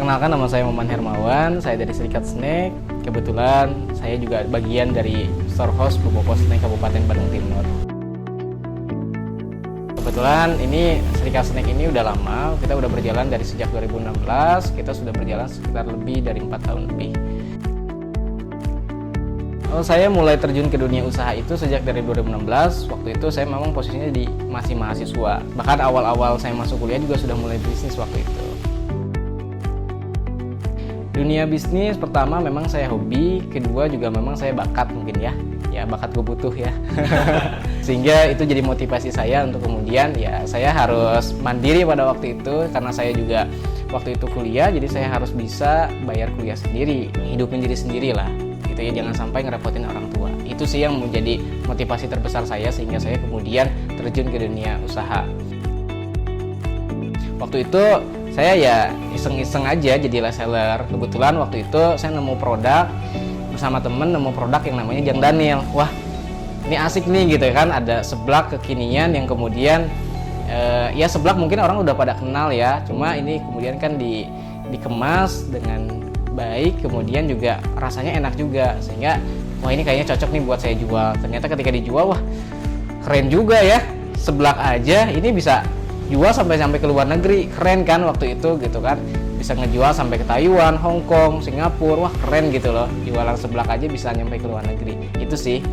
Perkenalkan, nama saya Maman Hermawan, saya dari Serikat Snack. Kebetulan saya juga bagian dari storehouse Bobokoh Snack Kabupaten Bandung Timur. Kebetulan ini Serikat Snack ini udah lama, kita udah berjalan dari sejak 2016, kita sudah berjalan sekitar lebih dari 4 tahun lebih. Saya mulai terjun ke dunia usaha itu sejak dari 2016. Waktu itu saya memang posisinya masih mahasiswa. Bahkan awal-awal saya masuk kuliah juga sudah mulai bisnis waktu itu. Dunia bisnis pertama memang saya hobi, kedua juga memang saya bakat mungkin ya. Ya bakat gue butuh ya. Sehingga itu jadi motivasi saya untuk kemudian ya saya harus mandiri pada waktu itu, karena saya juga waktu itu kuliah, jadi saya harus bisa bayar kuliah sendiri, hidupin diri sendiri lah. Gitu ya, jangan sampai ngerepotin orang tua. Itu sih yang menjadi motivasi terbesar saya sehingga saya kemudian terjun ke dunia usaha. Waktu itu saya ya iseng-iseng aja jadi reseller. Kebetulan waktu itu saya nemu produk bersama temen, nemu produk yang namanya Jang Daniel. Wah, ini asik nih gitu kan, ada seblak kekinian yang kemudian ya seblak mungkin orang udah pada kenal ya, cuma ini kemudian kan dikemas dengan baik, kemudian juga rasanya enak juga, sehingga wah ini kayaknya cocok nih buat saya jual. Ternyata ketika dijual, wah keren juga ya, seblak aja ini bisa jual sampai ke luar negeri. Keren kan waktu itu gitu kan, bisa ngejual sampai ke Taiwan, Hong Kong, Singapura. Wah keren gitu loh, jualan seblak aja bisa nyampe ke luar negeri. Itu sih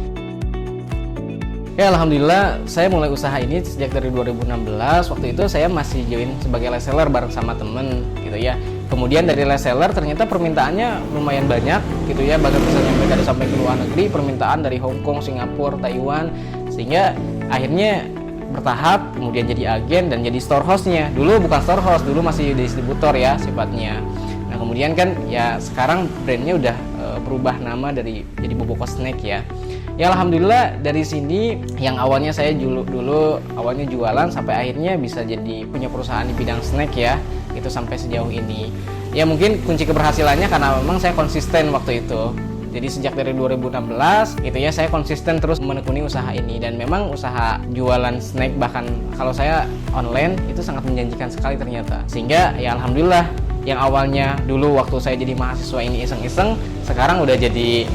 ya, alhamdulillah saya mulai usaha ini sejak dari 2016. Waktu itu saya masih join sebagai reseller bareng sama temen gitu ya. Kemudian dari reseller ternyata permintaannya lumayan banyak gitu ya, bahkan bisa nyampe sampai ke luar negeri, permintaan dari Hong Kong, Singapura, Taiwan, sehingga akhirnya bertahap kemudian jadi agen dan jadi storehouse-nya. Dulu bukan storehouse, dulu masih distributor ya sifatnya. Nah kemudian kan ya sekarang brandnya udah berubah nama jadi Bobokoh Snack ya. Ya alhamdulillah dari sini yang awalnya saya dulu awalnya jualan sampai akhirnya bisa jadi punya perusahaan di bidang snack ya, itu sampai sejauh ini. Ya mungkin kunci keberhasilannya karena memang saya konsisten waktu itu. Jadi sejak dari 2016 gitu ya, saya konsisten terus menekuni usaha ini, dan memang usaha jualan snack bahkan kalau saya online itu sangat menjanjikan sekali ternyata. Sehingga ya alhamdulillah yang awalnya dulu waktu saya jadi mahasiswa ini iseng-iseng, sekarang udah jadi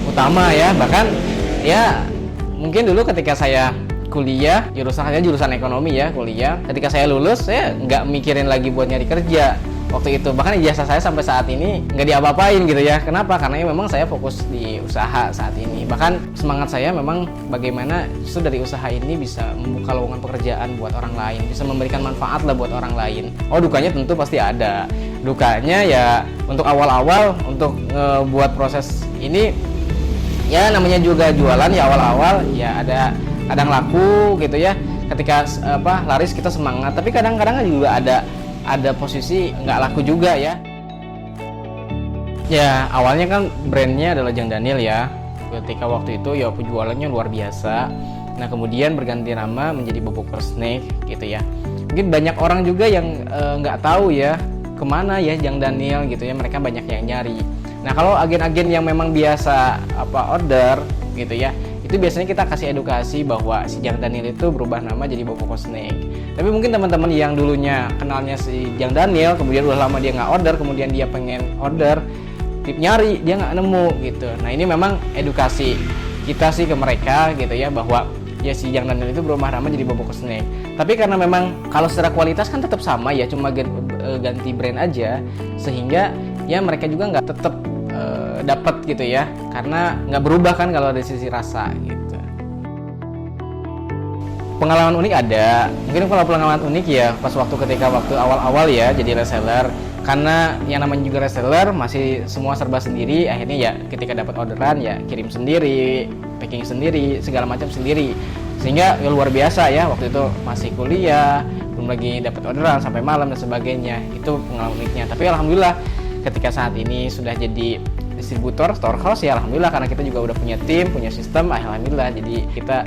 utama ya. Bahkan ya mungkin dulu ketika saya kuliah, jurusan ekonomi ya, kuliah, ketika saya lulus saya nggak mikirin lagi buat nyari kerja waktu itu. Bahkan ijazah saya sampai saat ini nggak diapa-apain gitu ya. Kenapa? Karena ya memang saya fokus di usaha saat ini. Bahkan semangat saya memang bagaimana justru dari usaha ini bisa membuka lowongan pekerjaan buat orang lain, bisa memberikan manfaat lah buat orang lain. Oh dukanya tentu pasti ada. Dukanya ya untuk awal-awal, untuk ngebuat proses ini ya namanya juga jualan ya, awal-awal ya ada kadang laku gitu ya. Ketika laris kita semangat, tapi kadang-kadang juga ada posisi nggak laku juga ya. Ya awalnya kan brandnya adalah Jang Daniel ya. Ketika waktu itu ya penjualannya luar biasa. Nah kemudian berganti nama menjadi Bobokoh Snack gitu ya. Mungkin banyak orang juga yang nggak tahu ya kemana ya Jang Daniel gitu ya. Mereka banyak yang nyari. Nah kalau agen-agen yang memang biasa order gitu ya, itu biasanya kita kasih edukasi bahwa si Jang Daniel itu berubah nama jadi Bobokoh Snack. Tapi mungkin teman-teman yang dulunya kenalnya si Jang Daniel, kemudian udah lama dia nggak order, kemudian dia pengen order, nyari dia nggak nemu gitu. Nah ini memang edukasi kita sih ke mereka gitu ya, bahwa ya si Jang Daniel itu berubah nama jadi Bobokoh Snack. Tapi karena memang kalau secara kualitas kan tetap sama ya, cuma ganti brand aja, sehingga ya mereka juga nggak tetap dapat gitu ya, karena nggak berubah kan kalau dari sisi rasa gitu. Pengalaman unik ada, mungkin kalau pengalaman unik ya pas waktu awal-awal ya jadi reseller, karena yang namanya juga reseller masih semua serba sendiri. Akhirnya ya ketika dapat orderan ya kirim sendiri, packing sendiri, segala macam sendiri, sehingga ya luar biasa ya. Waktu itu masih kuliah, belum lagi dapat orderan sampai malam dan sebagainya. Itu pengalaman uniknya. Tapi alhamdulillah ketika saat ini sudah jadi distributor storehouse ya alhamdulillah, karena kita juga udah punya tim, punya sistem, alhamdulillah jadi kita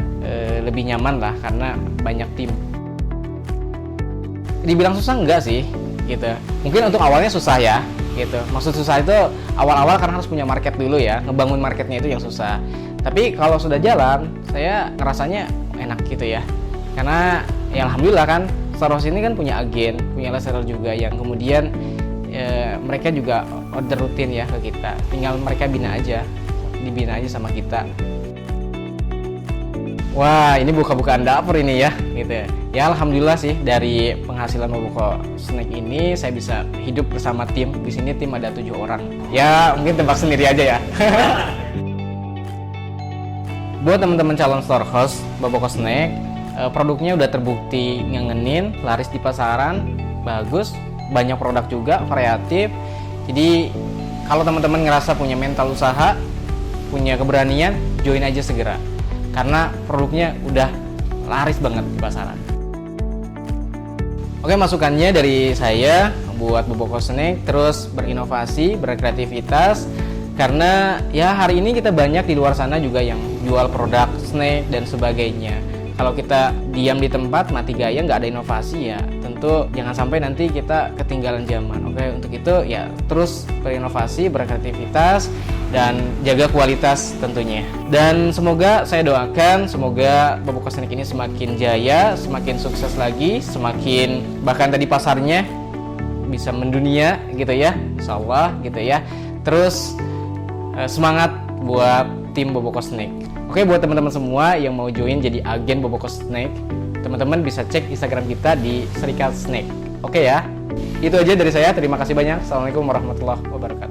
lebih nyaman lah karena banyak tim. Dibilang susah enggak sih gitu, mungkin untuk awalnya susah ya gitu. Maksud susah itu awal-awal karena harus punya market dulu ya, ngebangun marketnya itu yang susah. Tapi kalau sudah jalan saya ngerasanya enak gitu ya, karena ya alhamdulillah kan storehouse ini kan punya agen, punya reseller juga yang kemudian mereka juga order rutin ya ke kita, tinggal mereka dibina aja sama kita. Wah, ini buka-bukaan dapur ini ya, gitu ya. Ya alhamdulillah sih, dari penghasilan Bobokoh Snack ini saya bisa hidup bersama tim. Di sini tim ada 7 orang. Ya mungkin tebak sendiri aja ya. Buat teman-teman calon store host Bobokoh Snack, produknya udah terbukti ngangenin, laris di pasaran, bagus, banyak produk juga, variatif. Jadi kalau teman-teman ngerasa punya mental usaha, punya keberanian, join aja segera. Karena produknya udah laris banget di pasaran. Oke, masukannya dari saya buat Bobokoh Snack terus berinovasi, berkreativitas. Karena ya hari ini kita banyak di luar sana juga yang jual produk snack dan sebagainya. Kalau kita diam di tempat mati gaya, nggak ada inovasi, ya tentu jangan sampai nanti kita ketinggalan zaman. Oke, untuk itu ya terus berinovasi, berkreativitas, dan jaga kualitas tentunya. Dan semoga saya doakan, semoga Bobokoh Snack ini semakin jaya, semakin sukses lagi, semakin bahkan tadi pasarnya bisa mendunia gitu ya, insyaallah gitu ya. Terus semangat buat tim Bobokoh Snack. Oke, buat teman-teman semua yang mau join jadi agen Bobokoh Snack, teman-teman bisa cek Instagram kita di Serikat Snack. Oke ya, itu aja dari saya. Terima kasih banyak. Assalamualaikum warahmatullahi wabarakatuh.